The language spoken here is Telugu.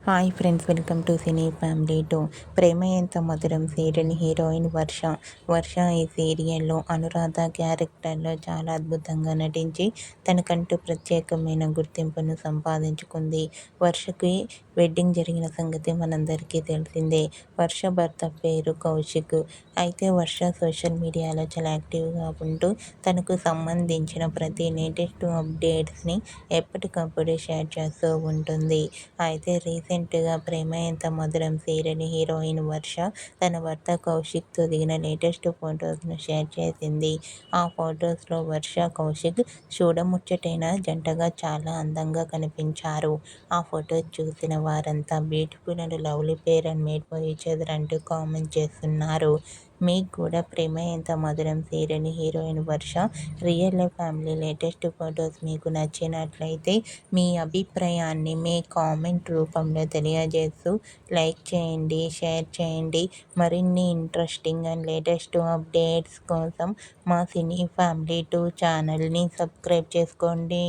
Hi friends, welcome to cine family 2. Prema Entha Madhuram serial heroine వర్ష. వర్ష ఈ సీరియల్లో అనురాధ క్యారెక్టర్లో చాలా అద్భుతంగా నటించి తనకంటూ ప్రత్యేకమైన గుర్తింపును సంపాదించుకుంది. వర్షకి వెడ్డింగ్ జరిగిన సంగతి మనందరికీ తెలిసిందే. వర్ష భర్త పేరు కౌశిక్. అయితే వర్ష సోషల్ మీడియాలో చాలా యాక్టివ్గా ఉంటూ తనకు సంబంధించిన ప్రతి లేటెస్ట్ అప్డేట్స్ని ఎప్పటికప్పుడు షేర్ చేస్తూ ఉంటుంది. అయితే రీసెంట్గా ప్రేమ ఎంత మధురం సీరియల్ హీరోయిన్ వర్ష తన భర్త కౌశిక్తో దిగిన లేటెస్ట్ ఫొటోస్ను షేర్ చేసింది. ఆ ఫొటోస్లో వర్ష, కౌశిక్ చూడముచ్చటైన జంటగా చాలా అందంగా కనిపించారు. ఆ ఫొటోస్ చూసిన వారంతా beautiful and lovely pair and made for each other అంటూ కామెంట్ చేస్తున్నారు. మీకు కూడా Prema Entha Madhuram serial heroine Varsha real life family latest photos మీకు నచ్చినట్లయితే మీ అభిప్రాయాన్ని మీ కామెంట్ రూపంలో తెలియజేస్తూ లైక్ చేయండి, షేర్ చేయండి. మరిన్ని ఇంట్రెస్టింగ్ అండ్ లేటెస్ట్ అప్డేట్స్ కోసం మా సినీ ఫ్యామిలీ 2 ఛానల్ని సబ్స్క్రైబ్ చేసుకోండి.